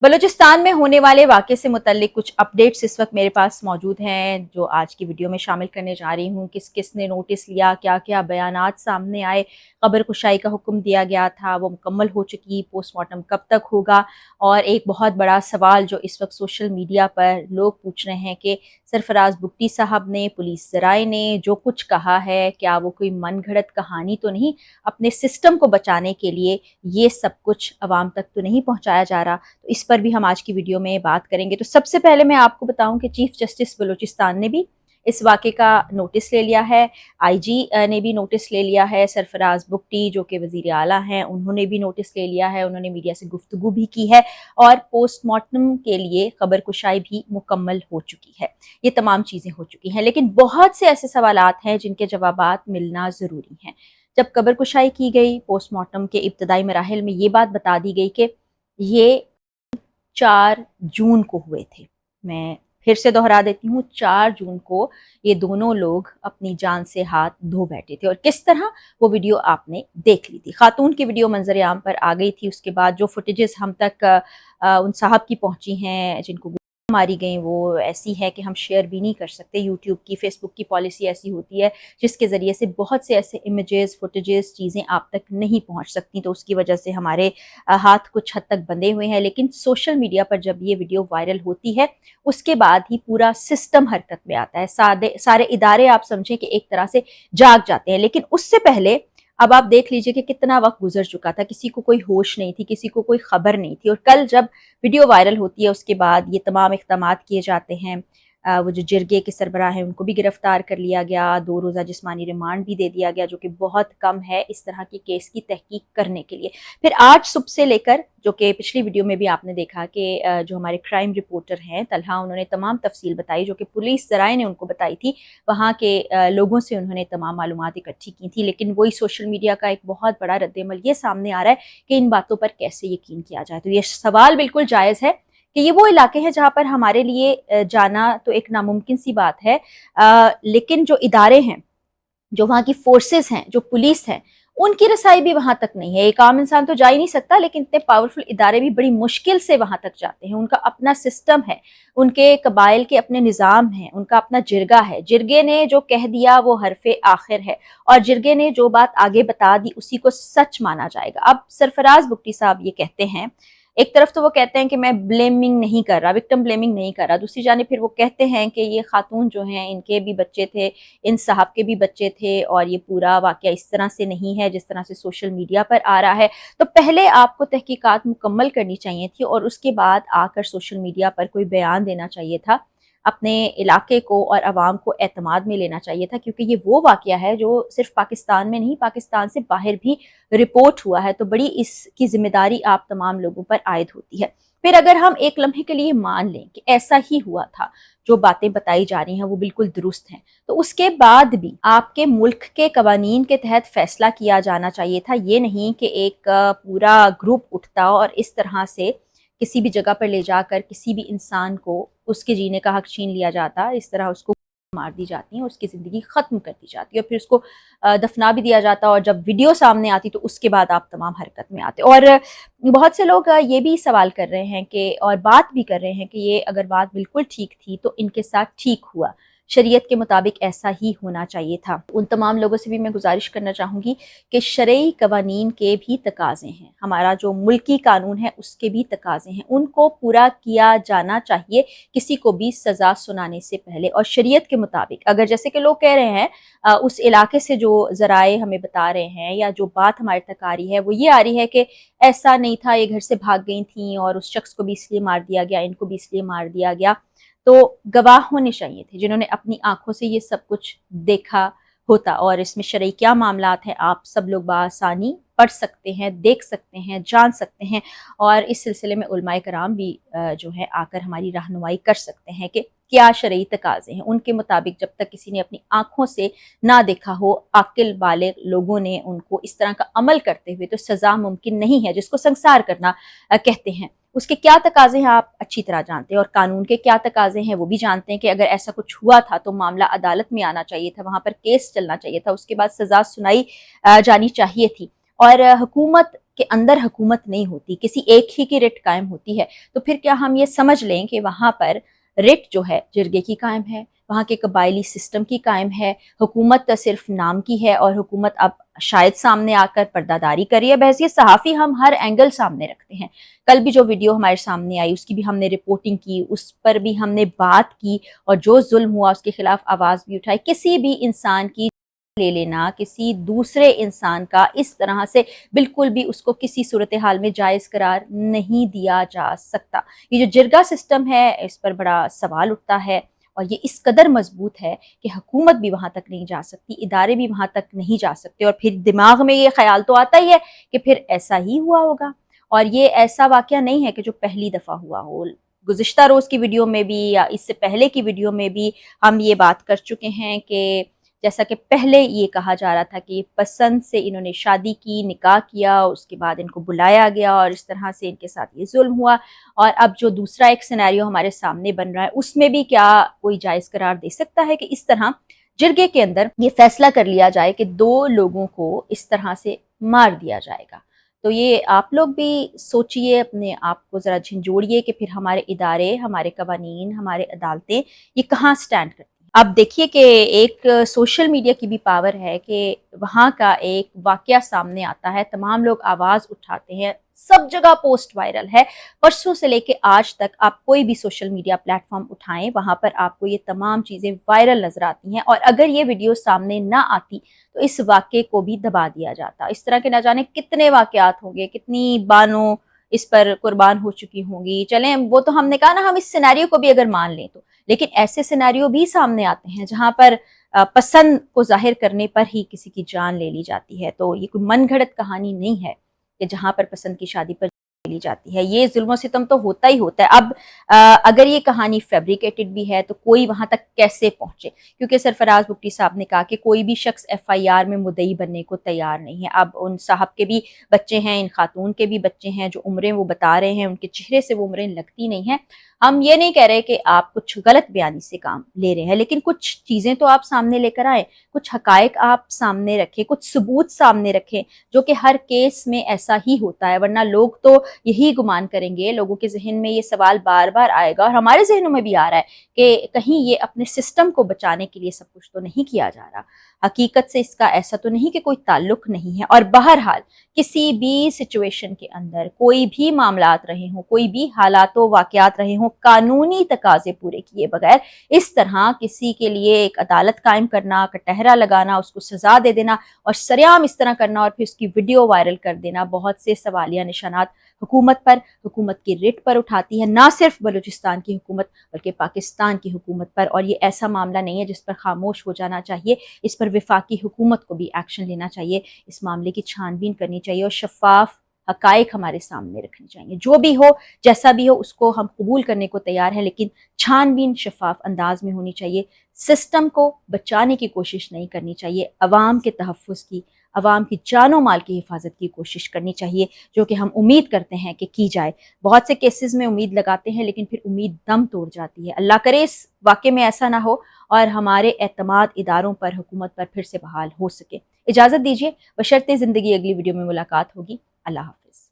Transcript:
बलूचिस्तान में होने वाले वाक़े से मुतल्लिक कुछ अपडेट्स इस वक्त मेरे पास मौजूद हैं जो आज की वीडियो में शामिल करने जा रही हूँ। किस किस ने नोटिस लिया, क्या क्या बयानात सामने आए, कब्र कुशाई का हुक्म दिया गया था वो मुकम्मल हो चुकी, पोस्टमार्टम कब तक होगा। और एक बहुत बड़ा सवाल जो इस वक्त सोशल मीडिया पर लोग पूछ रहे हैं कि सरफराज बुट्टी साहब ने, पुलिस ज़राए ने जो कुछ कहा है, क्या वो कोई मन घड़त कहानी तो नहीं, अपने सिस्टम को बचाने के लिए ये सब कुछ अवाम तक तो नहीं पहुँचाया जा रहा। तो इस पर भी हम आज की वीडियो में बात करेंगे। तो सबसे पहले मैं आपको बताऊं कि चीफ जस्टिस बलूचिस्तान ने भी इस वाक़े का नोटिस ले लिया है, आईजी ने भी नोटिस ले लिया है, सरफराज बुट्टी जो कि वज़ीर आला हैं उन्होंने भी नोटिस ले लिया है, उन्होंने मीडिया से गुफ्तगू भी की है और पोस्टमार्टम के लिए खबर कुशाई भी मुकम्मल हो चुकी है। ये तमाम चीज़ें हो चुकी हैं, लेकिन बहुत से ऐसे सवालात हैं जिनके जवाबात मिलना ज़रूरी हैं। जब कब्र कुशाई की गई, पोस्टमार्टम के इब्तदाई मराहिल में ये बात बता दी गई कि ये 4 जून को हुए थे। मैं फिर से दोहरा देती हूँ, 4 जून को ये दोनों लोग अपनी जान से हाथ धो बैठे थे और किस तरह वो वीडियो आपने देख ली थी। खातून की वीडियो मंजर आम पर आ गई थी, उसके बाद जो फुटेजेस हम तक उन साहब की पहुंची हैं जिनको मारी गई वो ऐसी है कि हम शेयर भी नहीं कर सकते। यूट्यूब की, फेसबुक की पॉलिसी ऐसी होती है जिसके ज़रिए से बहुत से ऐसे इमेजेस, फुटेजेस, चीज़ें आप तक नहीं पहुंच सकती, तो उसकी वजह से हमारे हाथ कुछ हद तक बंधे हुए हैं। लेकिन सोशल मीडिया पर जब ये वीडियो वायरल होती है उसके बाद ही पूरा सिस्टम हरकत में आता है, सारे इदारे आप समझें कि एक तरह से जाग जाते हैं। लेकिन उससे पहले अब आप देख लीजिए कि कितना वक्त गुजर चुका था, किसी को कोई होश नहीं थी, किसी को कोई खबर नहीं थी। और कल जब वीडियो वायरल होती है उसके बाद ये तमाम इक़दामात किए जाते हैं। वो जो जिरगे के सरबराह हैं उनको भी गिरफ्तार कर लिया गया, 2 रोज़ा जिस्मानी रिमांड भी दे दिया गया जो कि बहुत कम है इस तरह के केस की तहकीक करने के लिए। फिर आज सुबह से लेकर, जो कि पिछली वीडियो में भी आपने देखा कि जो हमारे क्राइम रिपोर्टर हैं तलहा, उन्होंने तमाम तफसील बताई जो कि पुलिस ज़राए ने उनको बताई थी। वहाँ के लोगों से उन्होंने तमाम मालूमात इकट्ठी की थी। लेकिन वही सोशल मीडिया का एक बहुत बड़ा रद्द-ए-अमल ये सामने आ रहा है कि इन बातों पर कैसे यकीन किया जाए। तो ये सवाल बिल्कुल जायज़ है कि ये वो इलाके हैं जहाँ पर हमारे लिए जाना तो एक नामुमकिन सी बात है। लेकिन जो इदारे हैं, जो वहाँ की फोर्सेस हैं, जो पुलिस है, उनकी रसाई भी वहां तक नहीं है। एक आम इंसान तो जा ही नहीं सकता, लेकिन इतने पावरफुल इदारे भी बड़ी मुश्किल से वहां तक जाते हैं। उनका अपना सिस्टम है, उनके कबाइल के अपने निज़ाम हैं, उनका अपना जिरगा है। जिरगे ने जो कह दिया वो हरफे आखिर है और जिरगे ने जो बात आगे बता दी उसी को सच माना जाएगा। अब सरफराज बुट्टी साहब ये कहते हैं, एक तरफ तो वो कहते हैं कि मैं ब्लेमिंग नहीं कर रहा, विक्टिम ब्लेमिंग नहीं कर रहा, दूसरी जानिब फिर वो कहते हैं कि ये खातून जो हैं इनके भी बच्चे थे, इन साहब के भी बच्चे थे और ये पूरा वाक़या इस तरह से नहीं है जिस तरह से सोशल मीडिया पर आ रहा है। तो पहले आपको तहकीकात मुकम्मल करनी चाहिए थी और उसके बाद आकर सोशल मीडिया पर कोई बयान देना चाहिए था। अपने इलाके को और अवाम को एतमाद में लेना चाहिए था, क्योंकि ये वो वाक़या है जो सिर्फ पाकिस्तान में नहीं, पाकिस्तान से बाहर भी रिपोर्ट हुआ है। तो बड़ी इसकी जिम्मेदारी आप तमाम लोगों पर आयद होती है। फिर अगर हम एक लम्हे के लिए मान लें कि ऐसा ही हुआ था, जो बातें बताई जा रही हैं वो बिल्कुल दुरुस्त हैं, तो उसके बाद भी आपके मुल्क के कवानीन के तहत फैसला किया जाना चाहिए था। ये नहीं कि एक पूरा ग्रुप उठता और इस तरह से किसी भी जगह पर ले जाकर किसी भी इंसान को उसके जीने का हक छीन लिया जाता, इस तरह उसको मार दी जाती है, उसकी ज़िंदगी ख़त्म कर दी जाती है और फिर उसको दफना भी दिया जाता। और जब वीडियो सामने आती तो उसके बाद आप तमाम हरकत में आते। और बहुत से लोग ये भी सवाल कर रहे हैं कि, और बात भी कर रहे हैं कि ये अगर बात बिल्कुल ठीक थी तो इनके साथ ठीक हुआ, शरीयत के मुताबिक ऐसा ही होना चाहिए था। उन तमाम लोगों से भी मैं गुजारिश करना चाहूँगी कि शरई कवानीन के भी तकाज़े हैं, हमारा जो मुल्की कानून है उसके भी तकाज़े हैं, उनको पूरा किया जाना चाहिए किसी को भी सज़ा सुनाने से पहले। और शरीयत के मुताबिक अगर जैसे कि लोग कह रहे हैं, उस इलाके से जो ज़राए हमें बता रहे हैं या जो बात हमारे तक आ रही है वो ये आ रही है कि ऐसा नहीं था, ये घर से भाग गई थी और उस शख्स को भी इसलिए मार दिया गया, इनको भी इसलिए मार दिया गया। तो गवाह होने चाहिए थे जिन्होंने अपनी आंखों से ये सब कुछ देखा होता। और इसमें शरई क्या मामलात हैं आप सब लोग बआसानी पढ़ सकते हैं, देख सकते हैं, जान सकते हैं। और इस सिलसिले में उलमाए कराम भी जो है आकर हमारी रहनुमाई कर सकते हैं कि क्या शरई तकाज़े हैं। उनके मुताबिक जब तक किसी ने अपनी आंखों से ना देखा हो, आकिल वाले लोगों ने उनको इस तरह का अमल करते हुए, तो सज़ा मुमकिन नहीं है, जिसको संसार करना कहते हैं। उसके क्या तकाज़े हैं आप अच्छी तरह जानते हैं और कानून के क्या तकाज़े हैं वो भी जानते हैं कि अगर ऐसा कुछ हुआ था तो मामला अदालत में आना चाहिए था, वहाँ पर केस चलना चाहिए था, उसके बाद सज़ा सुनाई जानी चाहिए थी। और हुकूमत کے اندر حکومت نہیں ہوتی، کسی ایک ہی کی رٹ قائم ہوتی ہے، تو پھر کیا ہم یہ سمجھ لیں کہ وہاں پر رٹ جو ہے جرگے کی قائم ہے، وہاں کے قبائلی سسٹم کی قائم ہے، حکومت صرف نام کی ہے، اور حکومت اب شاید سامنے آ کر پردہ داری کری ہے؟ بحیثیت صحافی ہم ہر اینگل سامنے رکھتے ہیں. کل بھی جو ویڈیو ہمارے سامنے آئی اس کی بھی ہم نے رپورٹنگ کی، اس پر بھی ہم نے بات کی، اور جو ظلم ہوا اس کے خلاف آواز بھی اٹھائی. کسی بھی انسان کی لے لینا، کسی دوسرے انسان کا اس طرح سے بالکل بھی اس کو کسی صورتحال میں جائز قرار نہیں دیا جا سکتا. یہ جو جرگہ سسٹم ہے اس پر بڑا سوال اٹھتا ہے، اور یہ اس قدر مضبوط ہے کہ حکومت بھی وہاں تک نہیں جا سکتی، ادارے بھی وہاں تک نہیں جا سکتے، اور پھر دماغ میں یہ خیال تو آتا ہی ہے کہ پھر ایسا ہی ہوا ہوگا. اور یہ ایسا واقعہ نہیں ہے کہ جو پہلی دفعہ ہوا ہو. گزشتہ روز کی ویڈیو میں بھی یا اس سے پہلے کی ویڈیو میں بھی ہم یہ بات کر چکے ہیں کہ جیسا کہ پہلے یہ کہا جا رہا تھا کہ پسند سے انہوں نے شادی کی، نکاح کیا، اس کے بعد ان کو بلایا گیا اور اس طرح سے ان کے ساتھ یہ ظلم ہوا. اور اب جو دوسرا ایک سینیریو ہمارے سامنے بن رہا ہے اس میں بھی کیا کوئی جائز قرار دے سکتا ہے کہ اس طرح جرگے کے اندر یہ فیصلہ کر لیا جائے کہ 2 لوگوں کو اس طرح سے مار دیا جائے گا؟ تو یہ آپ لوگ بھی سوچئے، اپنے آپ کو ذرا جھنجھوڑیے کہ پھر ہمارے ادارے، ہمارے قوانین، ہمارے عدالتیں یہ کہاں سٹینڈ کرتی ہیں. اب دیکھیے کہ ایک سوشل میڈیا کی بھی پاور ہے کہ وہاں کا ایک واقعہ سامنے آتا ہے، تمام لوگ آواز اٹھاتے ہیں، سب جگہ پوسٹ وائرل ہے. پرسوں سے لے کے آج تک آپ کوئی بھی سوشل میڈیا پلیٹ فارم اٹھائیں، وہاں پر آپ کو یہ تمام چیزیں وائرل نظر آتی ہیں. اور اگر یہ ویڈیو سامنے نہ آتی تو اس واقعے کو بھی دبا دیا جاتا. اس طرح کے نہ جانے کتنے واقعات ہوں گے، کتنی بانوں اس پر قربان ہو چکی ہوں گی. چلیں وہ تو ہم نے کہا نا، ہم اس سینیریو کو بھی اگر مان لیں تو، لیکن ایسے سینیریو بھی سامنے آتے ہیں جہاں پر پسند کو ظاہر کرنے پر ہی کسی کی جان لے لی جاتی ہے. تو یہ کوئی من گھڑت کہانی نہیں ہے کہ جہاں پر پسند کی شادی پر لی جاتی ہے. یہ ظلم و ستم تو ہوتا ہی ہوتا ہے. اب اگر یہ کہانی فیبریکیٹڈ بھی ہے تو کوئی وہاں تک کیسے پہنچے؟ کیونکہ سرفراز بگٹی صاحب نے کہا کہ کوئی بھی شخص FIR میں مدعی بننے کو تیار نہیں ہے. اب ان صاحب کے بھی بچے ہیں، ان خاتون کے بھی بچے ہیں، جو عمریں وہ بتا رہے ہیں ان کے چہرے سے وہ عمریں لگتی نہیں ہیں. ہم یہ نہیں کہہ رہے کہ آپ کچھ غلط بیانی سے کام لے رہے ہیں، لیکن کچھ چیزیں تو آپ سامنے لے کر آئیں، کچھ حقائق آپ سامنے رکھیں، کچھ ثبوت سامنے رکھیں، جو کہ ہر کیس میں ایسا ہی ہوتا ہے. ورنہ لوگ تو یہی گمان کریں گے، لوگوں کے ذہن میں یہ سوال بار بار آئے گا، اور ہمارے ذہنوں میں بھی آ رہا ہے کہ کہیں یہ اپنے سسٹم کو بچانے کے لیے سب کچھ تو نہیں کیا جا رہا. حقیقت سے اس کا ایسا تو نہیں کہ کوئی تعلق نہیں ہے. اور بہرحال کسی بھی سچویشن کے اندر کوئی بھی معاملات رہے ہوں، کوئی بھی حالات و واقعات رہے ہوں، قانونی تقاضے پورے کیے بغیر اس طرح کسی کے لیے ایک عدالت قائم کرنا، کٹہرا لگانا، اس کو سزا دے دینا اور سریعام اس طرح کرنا اور پھر اس کی ویڈیو وائرل کر دینا، بہت سے سوالیہ نشانات حکومت پر، حکومت کی رٹ پر اٹھاتی ہے. نہ صرف بلوچستان کی حکومت بلکہ پاکستان کی حکومت پر. اور یہ ایسا معاملہ نہیں ہے جس پر خاموش ہو جانا چاہیے. اس پر وفاقی حکومت کو بھی ایکشن لینا چاہیے، اس معاملے کی چھان بین کرنی چاہیے، اور شفاف حقائق ہمارے سامنے رکھنے چاہیے. جو بھی ہو، جیسا بھی ہو، اس کو ہم قبول کرنے کو تیار ہیں، لیکن چھان بین شفاف انداز میں ہونی چاہیے. سسٹم کو بچانے کی کوشش نہیں کرنی چاہیے، عوام کے تحفظ کی، عوام کی جان و مال کی حفاظت کی کوشش کرنی چاہیے، جو کہ ہم امید کرتے ہیں کہ کی جائے. بہت سے کیسز میں امید لگاتے ہیں لیکن پھر امید دم توڑ جاتی ہے. اللہ کرے اس واقعے میں ایسا نہ ہو اور ہمارے اعتماد اداروں پر، حکومت پر پھر سے بحال ہو سکے. اجازت دیجیے، بشرطِ زندگی اگلی ویڈیو میں ملاقات ہوگی. اللہ حافظ.